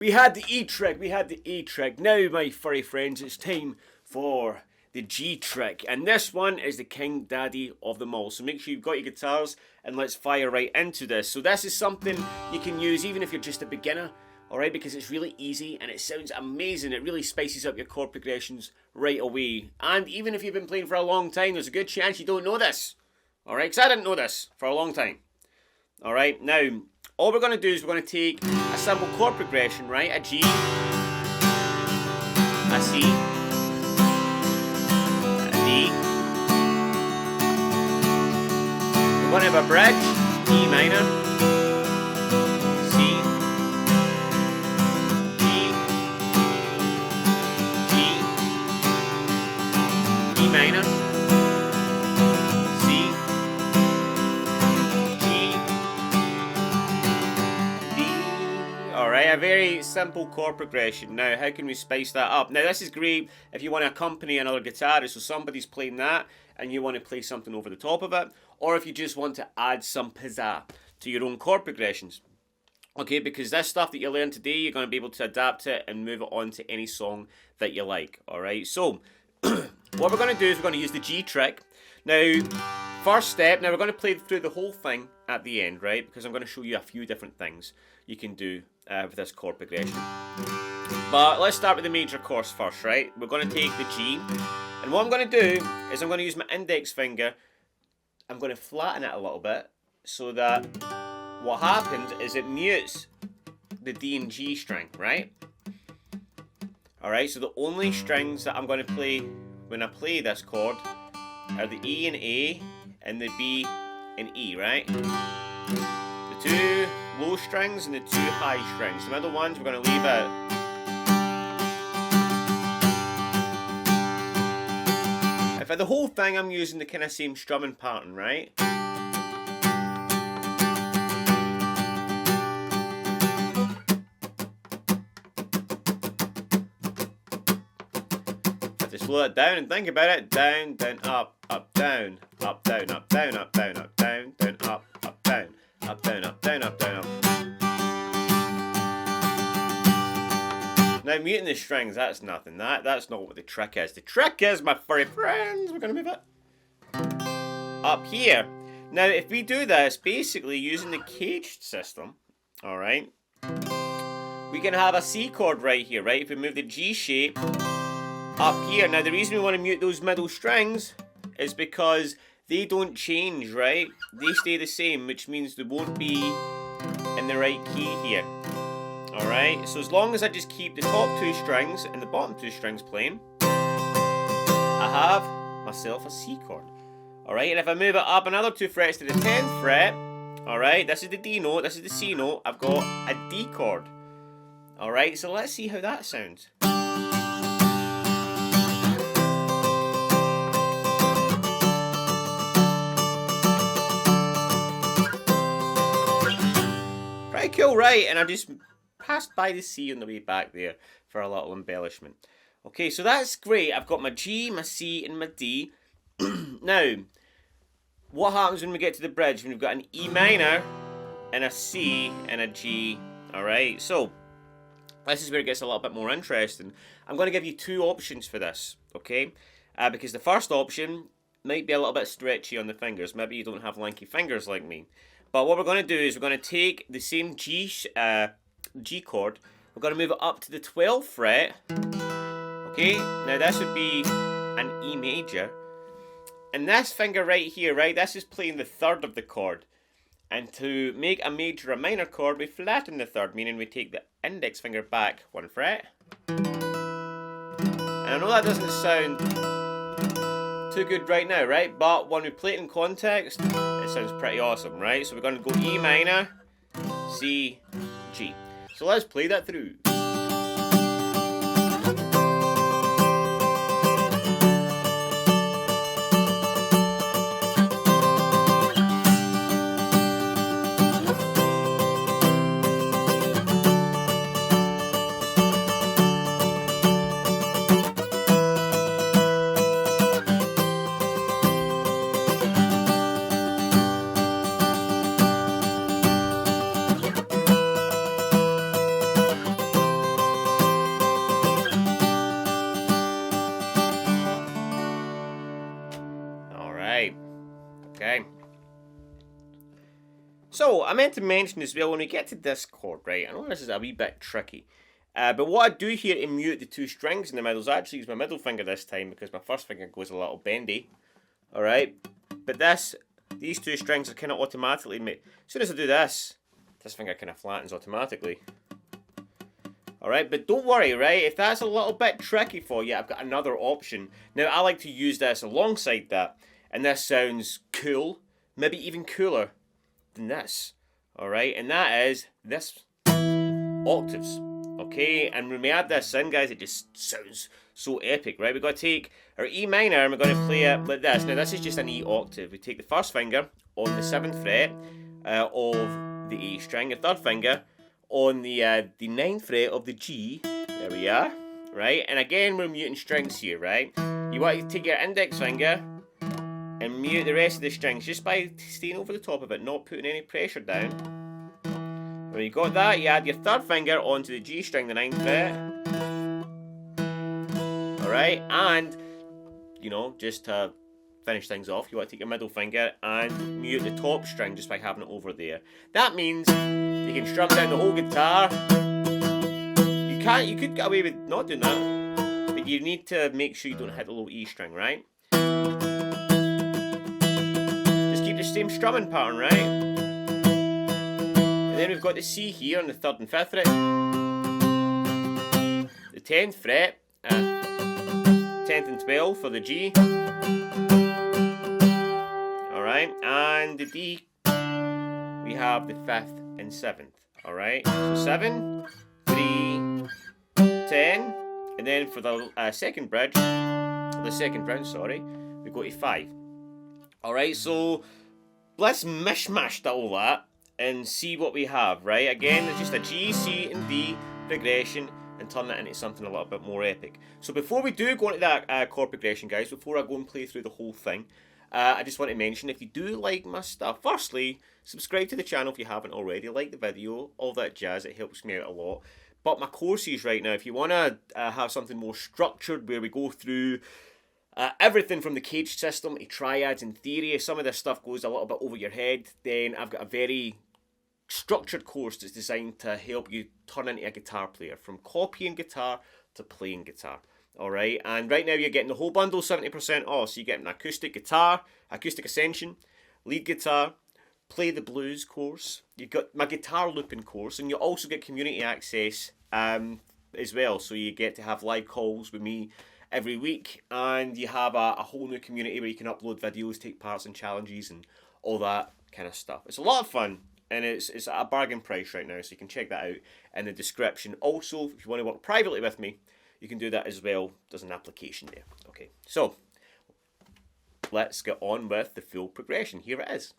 We had the E trick, we had the E trick. Now, my furry friends, it's time for the G trick. And this one is the king daddy of them all. So make sure you've got your guitars and let's fire right into this. So this is something you can use even if you're just a beginner, alright, because it's really easy and it sounds amazing. It really spices up your chord progressions right away. And even if you've been playing for a long time, there's a good chance you don't know this. Alright, because I didn't know this for a long time. Alright, now, all we're going to do is we're going to take a simple chord progression, right? A G, a C, a D. We're going to have a bridge, E minor, C, G, E minor, a very simple chord progression. Now, how can we spice that up? Now, this is great if you want to accompany another guitarist, so somebody's playing that and you want to play something over the top of it, or if you just want to add some pizzazz to your own chord progressions. Okay, because this stuff that you learn today, you're going to be able to adapt it and move it on to any song that you like. Alright, so what we're going to do is we're going to use the G trick. Now, first step, now we're going to play through the whole thing at the end, right? Because I'm going to show you a few different things you can do with this chord progression. But let's start with the major chords first, right? We're going to take the G, and what I'm going to do is I'm going to use my index finger. I'm going to flatten it a little bit so that what happens is it mutes the D and G string, right? Alright, so the only strings that I'm going to play when I play this chord are the E and A and the B and E, right? The two low strings and the two high strings. The middle ones we're going to leave out. And for the whole thing I'm using the kind of same strumming pattern, right? Have to slow it down and think about it. Down, down, up, up, down, up, down, up, down, up, down, up, down, down, up, up, down, up, down, up, down, up, down, up. Now muting the strings, that's nothing. That's not what the trick is. The trick is, my furry friends, we're going to move it up here. Now, if we do this, basically using the caged system, alright, we can have a C chord right here, right? If we move the G shape up here. Now, the reason we want to mute those middle strings is because they don't change, right? They stay the same, which means they won't be in the right key here. Alright, so as long as I just keep the top two strings and the bottom two strings playing, I have myself a C chord. Alright, and if I move it up another 2 frets to the 10th fret, alright, this is the D note, this is the C note, I've got a D chord. Alright, so let's see how that sounds. Pretty cool, right? And I just passed by the C on the way back there for a little embellishment. Okay, so that's great. I've got my G, my C, and my D. Now, what happens when we get to the bridge? When we've got an E minor, and a C, and a G. Alright, so this is where it gets a little bit more interesting. I'm going to give you 2 options for this, okay? Because the first option might be a little bit stretchy on the fingers. Maybe you don't have lanky fingers like me. But what we're going to do is we're going to take the same G chord, we're going to move it up to the 12th fret. Okay, now this would be an E major. And this finger right here, right, this is playing the 3rd of the chord. And to make a major a minor chord, we flatten the 3rd, meaning we take the index finger back 1 fret. And I know that doesn't sound too good right now, right? But when we play it in context, it sounds pretty awesome, right? So we're going to go E minor, C, G. So let's play that through. So, I meant to mention as well, when we get to this chord, right, I know this is a wee bit tricky, but what I do here to mute the two strings in the middle is actually use my middle finger this time, because my first finger goes a little bendy, alright, but these two strings are kind of automatically made. As soon as I do this finger kind of flattens automatically. Alright, but don't worry, right, if that's a little bit tricky for you, I've got another option. Now, I like to use this alongside that, and this sounds cool, maybe even cooler than this, alright, and that is this octaves, okay, and when we add this in, guys, it just sounds so epic, right? We've got to take our E minor and we're going to play it like this. Now, this is just an E octave. We take the first finger on the 7th fret of the A string, the third finger on the 9th fret of the G, there we are, right, and again, we're muting strings here, right? You want to take your index finger and mute the rest of the strings just by staying over the top of it, not putting any pressure down. When you got that, you add your third finger onto the G string, the 9th fret. Alright, and, you know, just to finish things off, you want to take your middle finger and mute the top string just by having it over there. That means you can strum down the whole guitar. You could get away with not doing that, but you need to make sure you don't hit the low E string, right? Keep the same strumming pattern, right? And then we've got the C here on the 3rd and 5th fret, the 10th fret, 10th and 12th for the G, alright, and the D, we have the 5th and 7th, alright, so 7, 3, 10, and then for the second bridge, we go to 5. Alright, so let's mishmash all that and see what we have, right? Again, it's just a G, C, and D progression and turn that into something a little bit more epic. So before we do go into that chord progression, guys, before I go and play through the whole thing, I just want to mention, if you do like my stuff, firstly, subscribe to the channel if you haven't already, like the video, all that jazz, it helps me out a lot. But my courses right now, if you want to have something more structured where we go through everything from the cage system to triads and theory, if some of this stuff goes a little bit over your head, then I've got a very structured course that's designed to help you turn into a guitar player, from copying guitar to playing guitar. Alright, and right now you're getting the whole bundle 70% off, so you get an acoustic guitar, acoustic ascension, lead guitar, play the blues course, you've got my guitar looping course, and you also get community access as well, so you get to have live calls with me every week, and you have a whole new community where you can upload videos, take parts in challenges, and all that kind of stuff. It's a lot of fun, and it's at a bargain price right now, so you can check that out in the description. Also, if you want to work privately with me, you can do that as well. There's an application there. Okay, so let's get on with the full progression. Here it is.